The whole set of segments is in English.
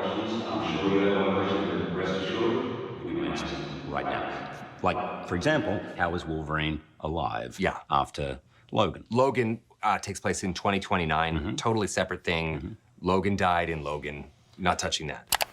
questions, I'm sure you have more questions, but rest assured, we will answer them. Right now. Like, for example, how is Wolverine alive Yeah. after Logan? Logan takes place in 2029, totally separate thing. Logan died in Logan. Not touching that.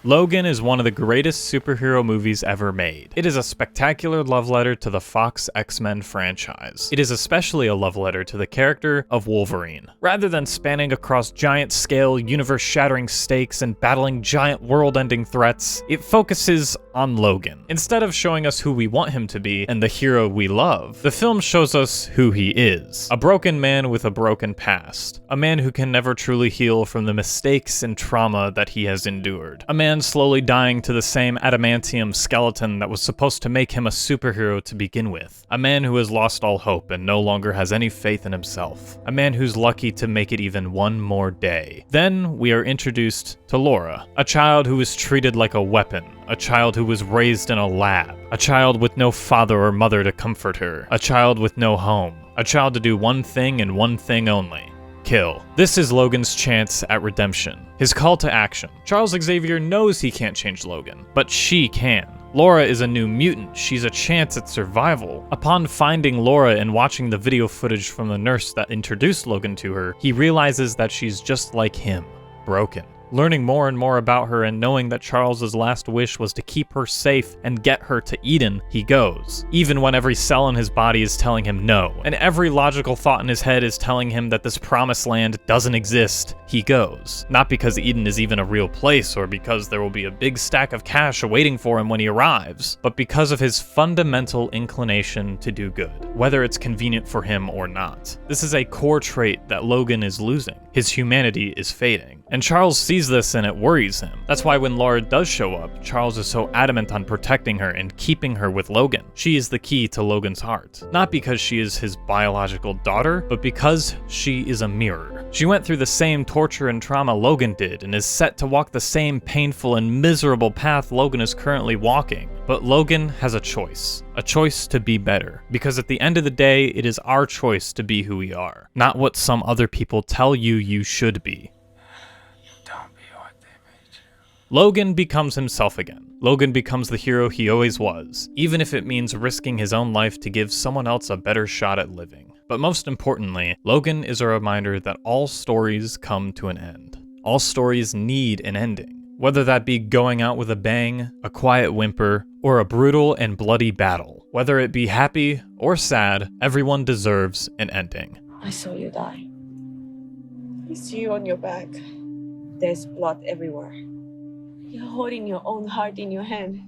Logan is one of the greatest superhero movies ever made. It is a spectacular love letter to the Fox X-Men franchise. It is especially a love letter to the character of Wolverine. Rather than spanning across giant-scale, universe-shattering stakes and battling giant world-ending threats, it focuses on Logan. Instead of showing us who we want him to be and the hero we love, the film shows us who he is. A broken man with a broken past. A man who can never truly heal from the mistakes and trauma that he has endured. A man slowly dying to the same adamantium skeleton that was supposed to make him a superhero to begin with. A man who has lost all hope and no longer has any faith in himself. A man who's lucky to make it even one more day. Then we are introduced to Laura, a child who was treated like a weapon, a child who was raised in a lab, a child with no father or mother to comfort her, a child with no home, a child to do one thing and one thing only. Kill. This is Logan's chance at redemption. His call to action. Charles Xavier knows he can't change Logan, but she can. Laura is a new mutant. She's a chance at survival. Upon finding Laura and watching the video footage from the nurse that introduced Logan to her, he realizes that she's just like him, broken. Learning more and more about her and knowing that Charles's last wish was to keep her safe and get her to Eden, he goes. Even when every cell in his body is telling him no, and every logical thought in his head is telling him that this promised land doesn't exist, he goes. Not because Eden is even a real place or because there will be a big stack of cash awaiting for him when he arrives, but because of his fundamental inclination to do good, whether it's convenient for him or not. This is a core trait that Logan is losing. His humanity is fading. And Charles sees this and it worries him. That's why when Laura does show up, Charles is so adamant on protecting her and keeping her with Logan. She is the key to Logan's heart. Not because she is his biological daughter, but because she is a mirror. She went through the same torture and trauma Logan did and is set to walk the same painful and miserable path Logan is currently walking. But Logan has a choice to be better. Because at the end of the day, it is our choice to be who we are, not what some other people tell you should be. Logan becomes himself again. Logan becomes the hero he always was, even if it means risking his own life to give someone else a better shot at living. But most importantly, Logan is a reminder that all stories come to an end. All stories need an ending. Whether that be going out with a bang, a quiet whimper, or a brutal and bloody battle. Whether it be happy or sad, everyone deserves an ending. I saw you die. I see you on your back. There's blood everywhere. You're holding your own heart in your hand.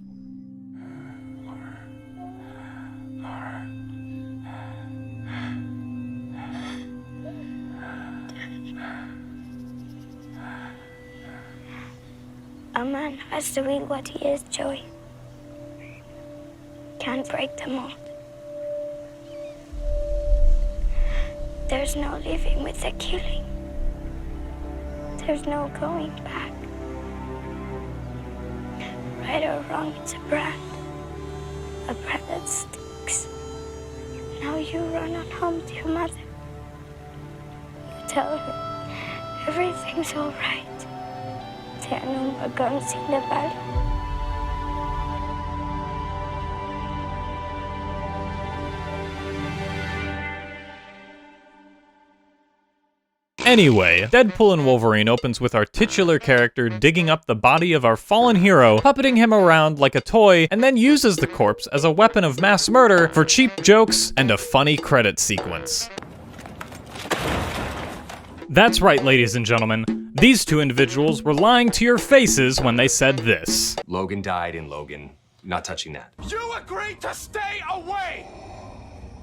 A man has to be what he is, Joey. Can't break the mold. There's no living with the killing. There's no going back. Right or wrong, it's a brand that sticks. Now you run on home to your mother. You tell her everything's all right. There are no more guns in the valley. Anyway, Deadpool and Wolverine opens with our titular character digging up the body of our fallen hero, puppeting him around like a toy, and then uses the corpse as a weapon of mass murder for cheap jokes and a funny credit sequence. That's right, ladies and gentlemen. These two individuals were lying to your faces when they said this. Logan died in Logan. Not touching that. You agreed to stay away!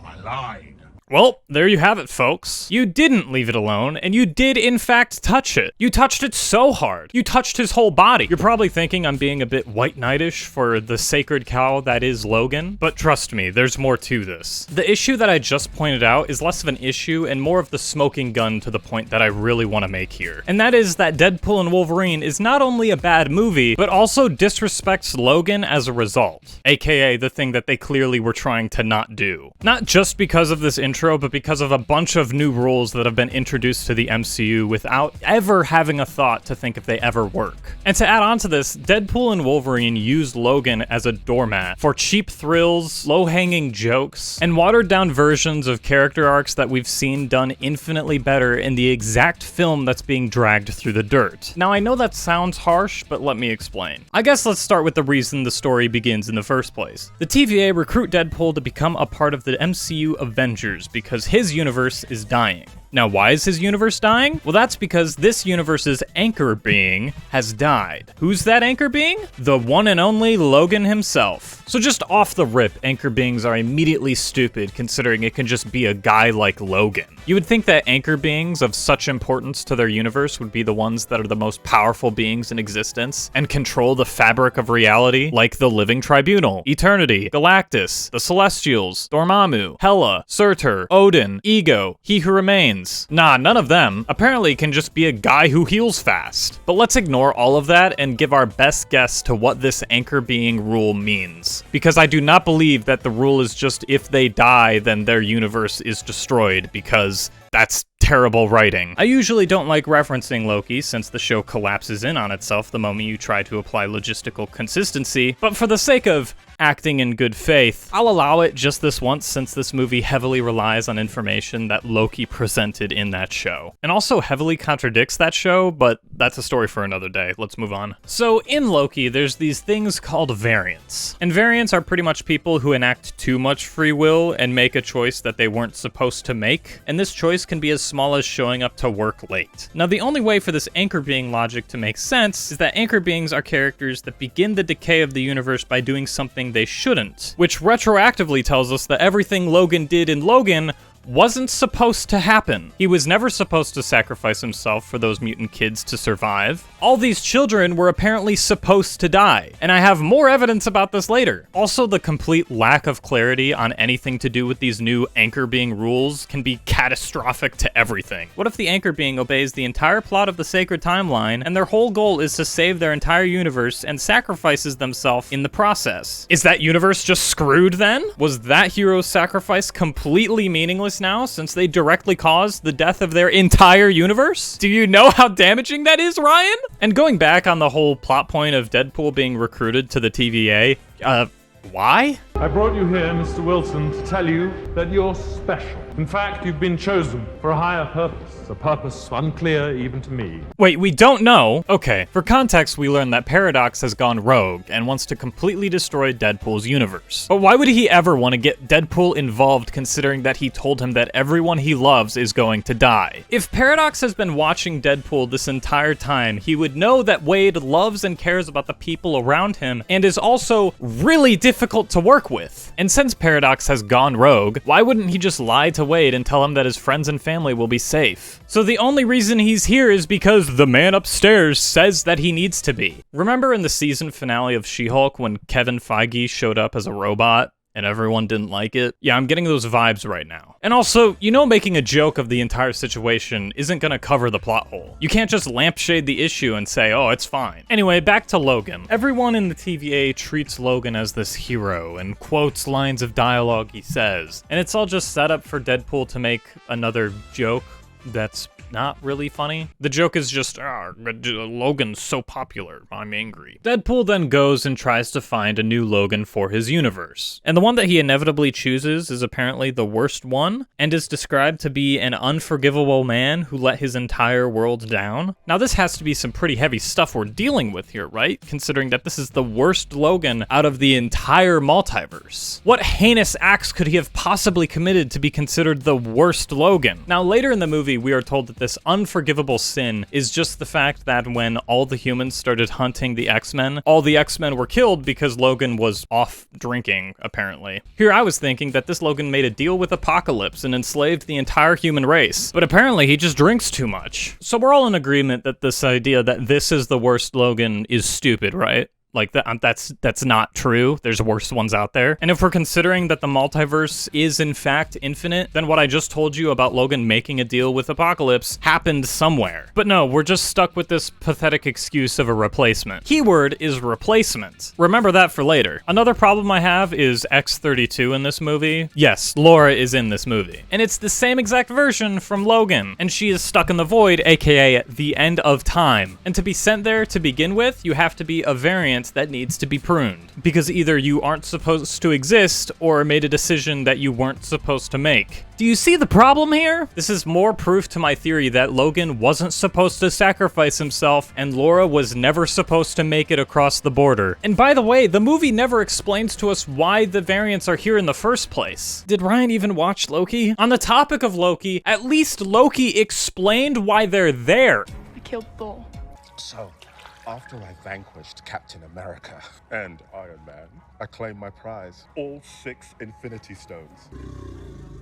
I lied. Well, there you have it, folks. You didn't leave it alone, and you did in fact touch it. You touched it so hard. You touched his whole body. You're probably thinking I'm being a bit white knightish for the sacred cow that is Logan, but trust me, there's more to this. The issue that I just pointed out is less of an issue and more of the smoking gun to the point that I really want to make here. And that is that Deadpool and Wolverine is not only a bad movie, but also disrespects Logan as a result. AKA the thing that they clearly were trying to not do. Not just because of this intro intro, but because of a bunch of new rules that have been introduced to the MCU without ever having a thought to think if they ever work. And to add on to this, Deadpool and Wolverine used Logan as a doormat for cheap thrills, low-hanging jokes, and watered-down versions of character arcs that we've seen done infinitely better in the exact film that's being dragged through the dirt. Now, I know that sounds harsh, but let me explain. I guess let's start with the reason the story begins in the first place. The TVA recruit Deadpool to become a part of the MCU Avengers because his universe is dying. Now, why is his universe dying? Well, that's because this universe's anchor being has died. Who's that anchor being? The one and only Logan himself. So just off the rip, anchor beings are immediately stupid considering it can just be a guy like Logan. You would think that anchor beings of such importance to their universe would be the ones that are the most powerful beings in existence and control the fabric of reality, like the Living Tribunal, Eternity, Galactus, the Celestials, Dormammu, Hela, Surtur, Odin, Ego, He Who Remains. Nah, none of them. Apparently can just be a guy who heals fast. But let's ignore all of that and give our best guess to what this anchor being rule means. Because I do not believe that the rule is just if they die, then their universe is destroyed, because that's terrible writing. I usually don't like referencing Loki since the show collapses in on itself the moment you try to apply logistical consistency, but for the sake of acting in good faith, I'll allow it just this once since this movie heavily relies on information that Loki presented in that show. And also heavily contradicts that show, but that's a story for another day. Let's move on. So in Loki, there's these things called variants. And variants are pretty much people who enact too much free will and make a choice that they weren't supposed to make. And this choice can be as small as showing up to work late. Now, the only way for this anchor being logic to make sense is that anchor beings are characters that begin the decay of the universe by doing something they shouldn't, which retroactively tells us that everything Logan did in Logan wasn't supposed to happen. He was never supposed to sacrifice himself for those mutant kids to survive. All these children were apparently supposed to die, and I have more evidence about this later. Also, the complete lack of clarity on anything to do with these new anchor being rules can be catastrophic to everything. What if the anchor being obeys the entire plot of the sacred timeline, and their whole goal is to save their entire universe and sacrifices themselves in the process? Is that universe just screwed then? Was that hero's sacrifice completely meaningless now, since they directly caused the death of their entire universe? Do you know how damaging that is, Ryan? And going back on the whole plot point of Deadpool being recruited to the TVA, why? I brought you here, Mr. Wilson, to tell you that you're special. In fact, you've been chosen for a higher purpose, a purpose unclear even to me. Wait, we don't know? Okay, for context, we learn that Paradox has gone rogue and wants to completely destroy Deadpool's universe. But why would he ever want to get Deadpool involved considering that he told him that everyone he loves is going to die? If Paradox has been watching Deadpool this entire time, he would know that Wade loves and cares about the people around him and is also really difficult to work with. And since Paradox has gone rogue, why wouldn't he just lie to Wade and tell him that his friends and family will be safe? So the only reason he's here is because the man upstairs says that he needs to be. Remember in the season finale of She-Hulk when Kevin Feige showed up as a robot and everyone didn't like it? Yeah, I'm getting those vibes right now. And also, you know, making a joke of the entire situation isn't gonna cover the plot hole. You can't just lampshade the issue and say, oh, it's fine. Anyway, back to Logan. Everyone in the TVA treats Logan as this hero and quotes lines of dialogue he says. And it's all just set up for Deadpool to make another joke that's not really funny. The joke is just, Logan's so popular, I'm angry. Deadpool then goes and tries to find a new Logan for his universe. And the one that he inevitably chooses is apparently the worst one, and is described to be an unforgivable man who let his entire world down. Now this has to be some pretty heavy stuff we're dealing with here, right? Considering that this is the worst Logan out of the entire multiverse. What heinous acts could he have possibly committed to be considered the worst Logan? Now later in the movie, we are told that this unforgivable sin is just the fact that when all the humans started hunting the X-Men, all the X-Men were killed because Logan was off drinking, apparently. Here I was thinking that this Logan made a deal with Apocalypse and enslaved the entire human race, but apparently he just drinks too much. So we're all in agreement that this idea that this is the worst Logan is stupid, right? Like, that's not true. There's worse ones out there. And if we're considering that the multiverse is in fact infinite, then what I just told you about Logan making a deal with Apocalypse happened somewhere. But no, we're just stuck with this pathetic excuse of a replacement. Keyword is replacement. Remember that for later. Another problem I have is X-32 in this movie. Yes, Laura is in this movie. And it's the same exact version from Logan. And she is stuck in the void, aka the end of time. And to be sent there to begin with, you have to be a variant that needs to be pruned, because either you aren't supposed to exist or made a decision that you weren't supposed to make. Do you see the problem here? This is more proof to my theory that Logan wasn't supposed to sacrifice himself and Laura was never supposed to make it across the border. And by the way, the movie never explains to us why the variants are here in the first place. Did Ryan even watch Loki? On the topic of Loki, at least Loki explained why they're there. I killed Thor. So, after I vanquished Captain America and Iron Man, I claimed my prize. All 6 Infinity Stones.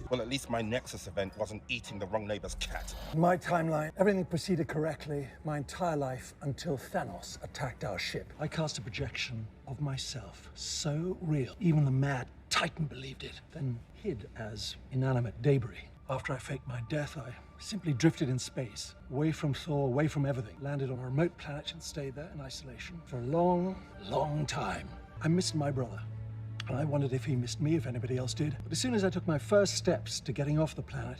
Well, at least my Nexus event wasn't eating the wrong neighbor's cat. In my timeline, everything proceeded correctly my entire life until Thanos attacked our ship. I cast a projection of myself, so real, even the mad Titan believed it, then hid as inanimate debris. After I faked my death, I simply drifted in space, away from Thor, away from everything. Landed on a remote planet and stayed there in isolation for a long, long time. I missed my brother, and I wondered if he missed me, if anybody else did. But as soon as I took my first steps to getting off the planet,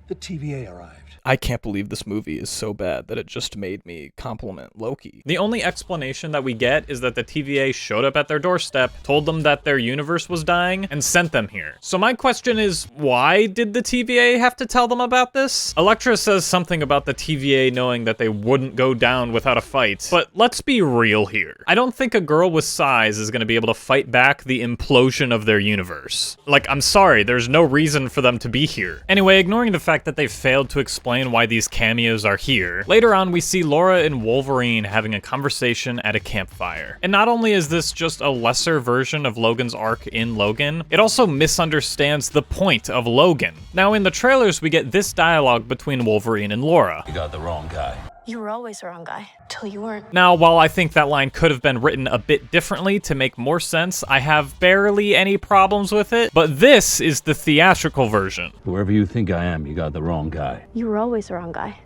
the TVA arrived. I can't believe this movie is so bad that it just made me compliment Loki. The only explanation that we get is that the TVA showed up at their doorstep, told them that their universe was dying, and sent them here. So my question is, why did the TVA have to tell them about this? Elektra says something about the TVA knowing that they wouldn't go down without a fight, but let's be real here. I don't think a girl with size is gonna be able to fight back the implosion of their universe. Like, I'm sorry, there's no reason for them to be here. Anyway, ignoring the fact that they failed to explain why these cameos are here. Later on, we see Laura and Wolverine having a conversation at a campfire. And not only is this just a lesser version of Logan's arc in Logan, it also misunderstands the point of Logan. Now, in the trailers, we get this dialogue between Wolverine and Laura. You got the wrong guy. You were always the wrong guy, till you weren't. Now, while I think that line could have been written a bit differently to make more sense, I have barely any problems with it, but this is the theatrical version. Whoever you think I am, you got the wrong guy. You were always the wrong guy.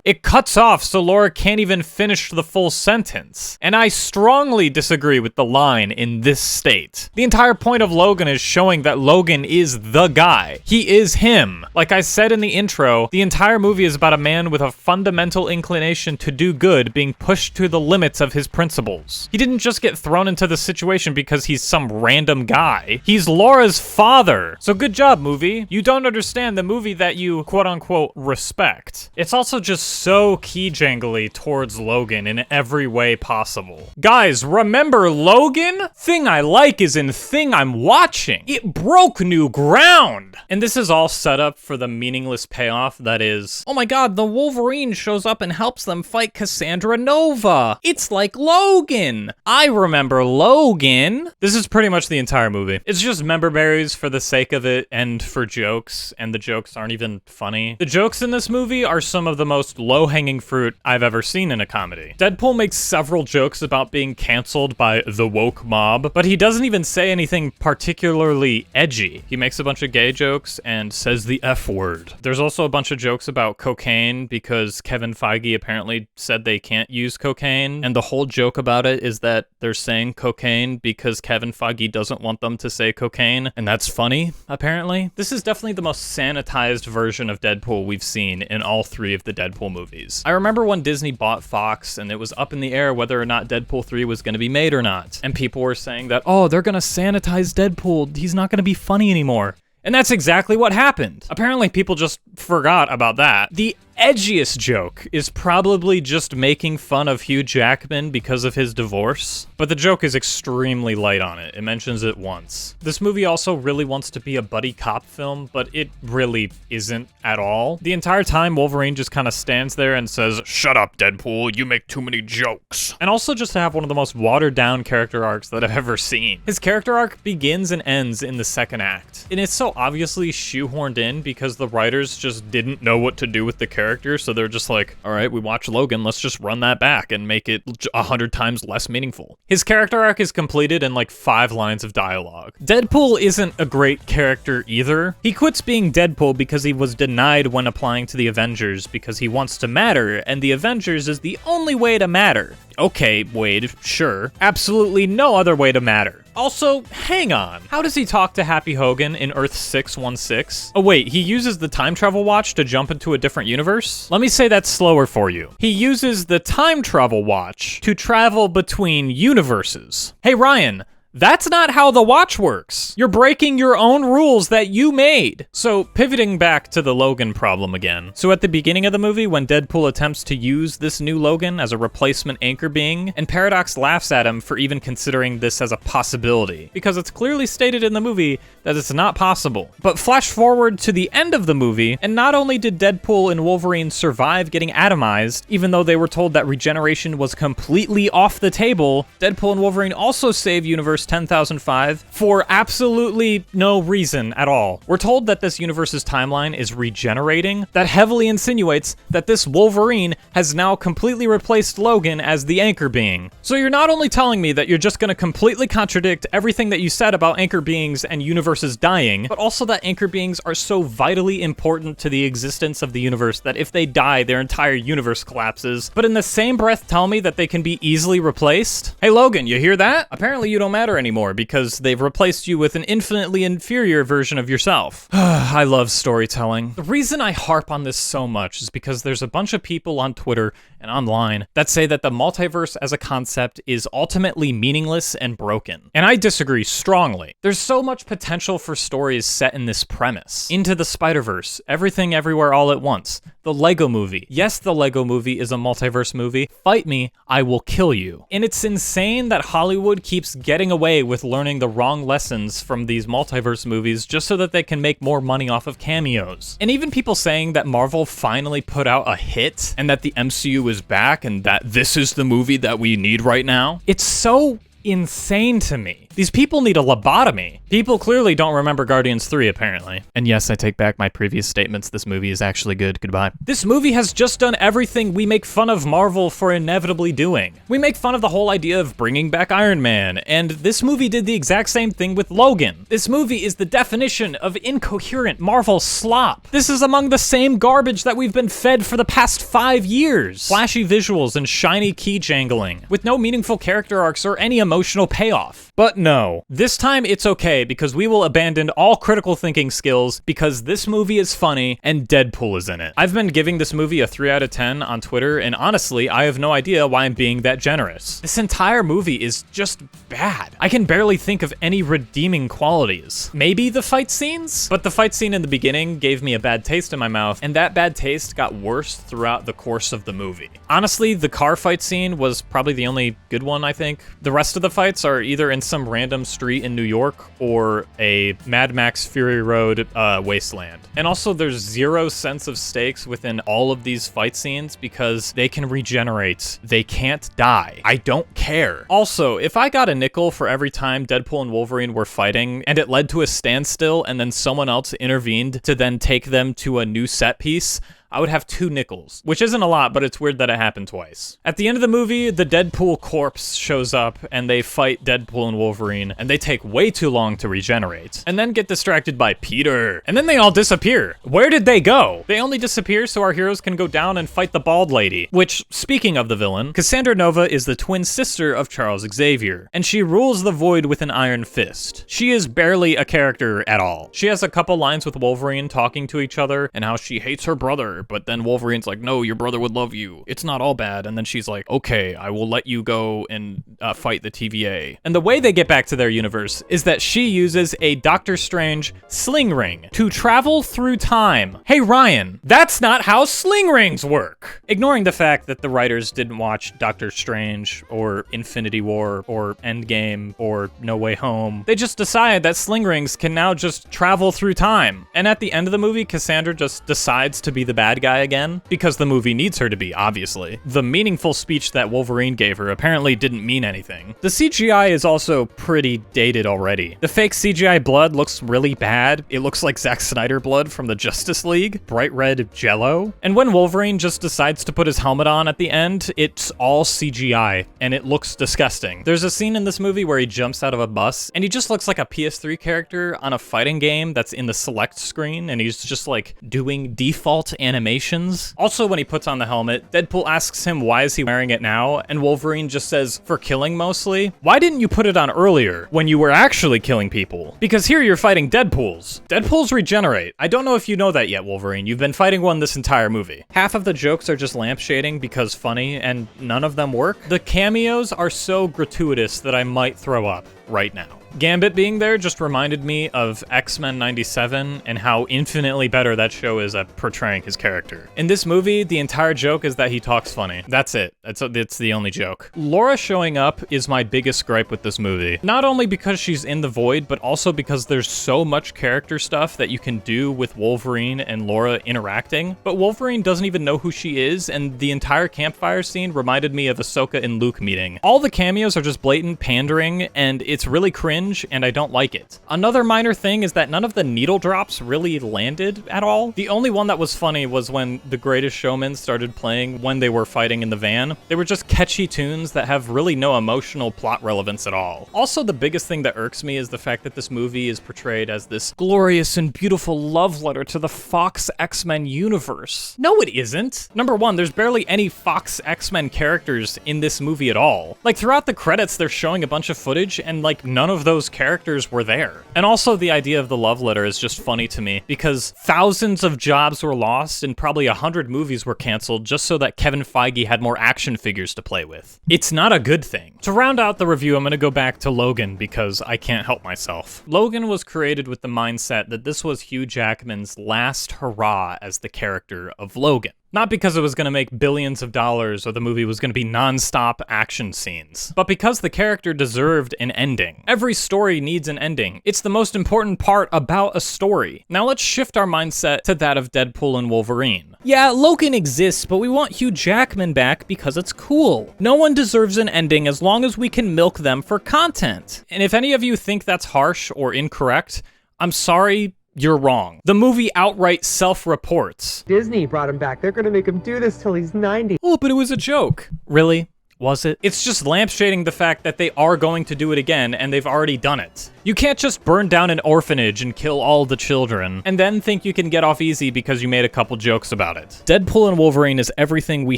It cuts off so Laura can't even finish the full sentence. And I strongly disagree with the line in this state. The entire point of Logan is showing that Logan is the guy. He is him. Like I said in the intro, the entire movie is about a man with a fundamental inclination to do good being pushed to the limits of his principles. He didn't just get thrown into the situation because he's some random guy. He's Laura's father. So good job, movie. You don't understand the movie that you quote-unquote respect. It's also just so key jangly towards Logan in every way possible. Guys, remember Logan? Thing I like is in thing I'm watching. It broke new ground. And this is all set up for the meaningless payoff that is, oh my god, the Wolverine shows up and helps them fight Cassandra Nova. It's like Logan. I remember Logan. This is pretty much the entire movie. It's just member berries for the sake of it and for jokes, and the jokes aren't even funny. The jokes in this movie are some of the most low-hanging fruit I've ever seen in a comedy. Deadpool makes several jokes about being canceled by the woke mob, but he doesn't even say anything particularly edgy. He makes a bunch of gay jokes and says the F word. There's also a bunch of jokes about cocaine because Kevin Feige apparently said they can't use cocaine, and the whole joke about it is that they're saying cocaine because Kevin Feige doesn't want them to say cocaine, and that's funny, apparently. This is definitely the most sanitized version of Deadpool we've seen in all 3 of the Deadpool movies. I remember when Disney bought Fox and it was up in the air whether or not Deadpool 3 was going to be made or not. And people were saying that, oh, they're going to sanitize Deadpool. He's not going to be funny anymore. And that's exactly what happened. Apparently people just forgot about that. The edgiest joke is probably just making fun of Hugh Jackman because of his divorce, but the joke is extremely light on it. It mentions it once. This movie also really wants to be a buddy cop film, but it really isn't at all. The entire time, Wolverine just kind of stands there and says, "Shut up, Deadpool, you make too many jokes." And also just to have one of the most watered down character arcs that I've ever seen. His character arc begins and ends in the second act, and it's so obviously shoehorned in because the writers just didn't know what to do with the character character, so they're just like, all right, we watched Logan, let's just run that back and make it 100 times less meaningful. His character arc is completed in like 5 lines of dialogue. Deadpool isn't a great character either. He quits being Deadpool because he was denied when applying to the Avengers because he wants to matter, and the Avengers is the only way to matter. Okay, Wade, sure. Absolutely no other way to matter. Also, hang on. How does he talk to Happy Hogan in Earth 616? Oh wait, he uses the time travel watch to jump into a different universe? Let me say that slower for you. He uses the time travel watch to travel between universes. Hey Ryan, that's not how the watch works. You're breaking your own rules that you made. So pivoting back to the Logan problem again. So at the beginning of the movie, when Deadpool attempts to use this new Logan as a replacement anchor being, and Paradox laughs at him for even considering this as a possibility, because it's clearly stated in the movie that it's not possible. But flash forward to the end of the movie, and not only did Deadpool and Wolverine survive getting atomized, even though they were told that regeneration was completely off the table, Deadpool and Wolverine also save Universe 10,005 for absolutely no reason at all. We're told that this universe's timeline is regenerating. That heavily insinuates that this Wolverine has now completely replaced Logan as the anchor being. So you're not only telling me that you're just gonna completely contradict everything that you said about anchor beings and universes dying, but also that anchor beings are so vitally important to the existence of the universe that if they die, their entire universe collapses. But in the same breath, tell me that they can be easily replaced? Hey Logan, you hear that? Apparently you don't matter anymore because they've replaced you with an infinitely inferior version of yourself. I love storytelling. The reason I harp on this so much is because there's a bunch of people on Twitter and online that say that the multiverse as a concept is ultimately meaningless and broken. And I disagree strongly. There's so much potential for stories set in this premise. Into the Spider-Verse, Everything Everywhere All at Once, the Lego Movie. Yes, the Lego Movie is a multiverse movie. Fight me, I will kill you. And it's insane that Hollywood keeps getting away with learning the wrong lessons from these multiverse movies just so that they can make more money off of cameos. And even people saying that Marvel finally put out a hit and that the MCU is back and that this is the movie that we need right now. It's so insane to me. These people need a lobotomy. People clearly don't remember Guardians 3, apparently. And yes, I take back my previous statements. This movie is actually good. Goodbye. This movie has just done everything we make fun of Marvel for inevitably doing. We make fun of the whole idea of bringing back Iron Man, and this movie did the exact same thing with Logan. This movie is the definition of incoherent Marvel slop. This is among the same garbage that we've been fed for the past 5 years. Flashy visuals and shiny key jangling, with no meaningful character arcs or any emotional payoff. But no, this time it's okay because we will abandon all critical thinking skills because this movie is funny and Deadpool is in it. I've been giving this movie a 3 out of 10 on Twitter, and honestly, I have no idea why I'm being that generous. This entire movie is just bad. I can barely think of any redeeming qualities. Maybe the fight scenes? But the fight scene in the beginning gave me a bad taste in my mouth, and that bad taste got worse throughout the course of the movie. Honestly, the car fight scene was probably the only good one, I think. The rest of the fights are either in some random street in New York or a Mad Max Fury Road wasteland. And also there's zero sense of stakes within all of these fight scenes because they can regenerate. They can't die. I don't care. Also, if I got a nickel for every time Deadpool and Wolverine were fighting and it led to a standstill and then someone else intervened to then take them to a new set piece, I would have 2 nickels, which isn't a lot, but it's weird that it happened twice. At the end of the movie, the Deadpool corpse shows up and they fight Deadpool and Wolverine, and they take way too long to regenerate, and then get distracted by Peter, and then they all disappear. Where did they go? They only disappear so our heroes can go down and fight the bald lady, which, speaking of the villain, Cassandra Nova is the twin sister of Charles Xavier, and she rules the void with an iron fist. She is barely a character at all. She has a couple lines with Wolverine talking to each other, and how she hates her brother, but then Wolverine's like, no, your brother would love you. It's not all bad. And then she's like, okay, I will let you go and fight the TVA. And the way they get back to their universe is that she uses a Doctor Strange sling ring to travel through time. Hey, Ryan, that's not how sling rings work. Ignoring the fact that the writers didn't watch Doctor Strange or Infinity War or Endgame or No Way Home, they just decided that sling rings can now just travel through time. And at the end of the movie, Cassandra just decides to be the bad bad guy again, because the movie needs her to be, obviously. The meaningful speech that Wolverine gave her apparently didn't mean anything. The CGI is also pretty dated already. The fake CGI blood looks really bad. It looks like Zack Snyder blood from the Justice League, bright red jello. And when Wolverine just decides to put his helmet on at the end, it's all CGI, and it looks disgusting. There's a scene in this movie where he jumps out of a bus, and he just looks like a PS3 character on a fighting game that's in the select screen, and he's just like doing default animations. Also, when he puts on the helmet, Deadpool asks him why is he wearing it now, and Wolverine just says, for killing mostly. Why didn't you put it on earlier, when you were actually killing people? Because here you're fighting Deadpools. Deadpools regenerate. I don't know if you know that yet, Wolverine. You've been fighting one this entire movie. Half of the jokes are just lampshading because funny, and none of them work. The cameos are so gratuitous that I might throw up right now. Gambit being there just reminded me of X-Men 97 and how infinitely better that show is at portraying his character. In this movie, the entire joke is that he talks funny. That's it. It's the only joke. Laura showing up is my biggest gripe with this movie. Not only because she's in the void, but also because there's so much character stuff that you can do with Wolverine and Laura interacting, but Wolverine doesn't even know who she is, and the entire campfire scene reminded me of Ahsoka and Luke meeting. All the cameos are just blatant pandering, and it's really cringe, and I don't like it. Another minor thing is that none of the needle drops really landed at all. The only one that was funny was when The Greatest Showman started playing when they were fighting in the van. They were just catchy tunes that have really no emotional plot relevance at all. Also, the biggest thing that irks me is the fact that this movie is portrayed as this glorious and beautiful love letter to the Fox X-Men universe. No, it isn't. Number one, there's barely any Fox X-Men characters in this movie at all. Like, throughout the credits, they're showing a bunch of footage, and like, none of those characters were there. And also, the idea of the love letter is just funny to me, because thousands of jobs were lost and probably 100 movies were canceled just so that Kevin Feige had more action figures to play with. It's not a good thing. To round out the review, I'm gonna go back to Logan because I can't help myself. Logan was created with the mindset that this was Hugh Jackman's last hurrah as the character of Logan. Not because it was going to make billions of dollars or the movie was going to be non-stop action scenes, but because the character deserved an ending. Every story needs an ending. It's the most important part about a story. Now let's shift our mindset to that of Deadpool and Wolverine. Yeah, Logan exists, but we want Hugh Jackman back because it's cool. No one deserves an ending as long as we can milk them for content. And if any of you think that's harsh or incorrect, I'm sorry, you're wrong. The movie outright self-reports. Disney brought him back. They're gonna make him do this till he's 90. Oh, but it was a joke. Really? Was it? It's just lampshading the fact that they are going to do it again, and they've already done it. You can't just burn down an orphanage and kill all the children, and then think you can get off easy because you made a couple jokes about it. Deadpool and Wolverine is everything we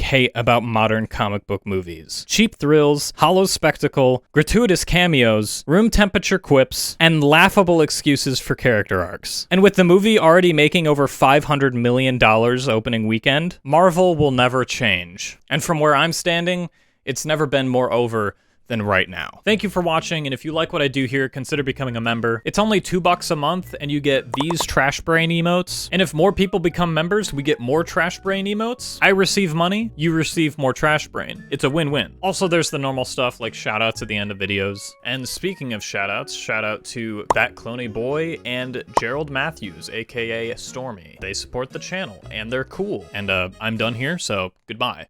hate about modern comic book movies. Cheap thrills, hollow spectacle, gratuitous cameos, room temperature quips, and laughable excuses for character arcs. And with the movie already making over $500 million opening weekend, Marvel will never change. And from where I'm standing, it's never been more over than right now. Thank you for watching, and if you like what I do here, consider becoming a member. It's only $2 a month, and you get these Trash Brain emotes. And if more people become members, we get more Trash Brain emotes. I receive money, you receive more Trash Brain. It's a win-win. Also, there's the normal stuff like shoutouts at the end of videos. And speaking of shoutouts, shout out to That Cloney Boy and Gerald Matthews, aka Stormy. They support the channel, and they're cool. And I'm done here, so goodbye.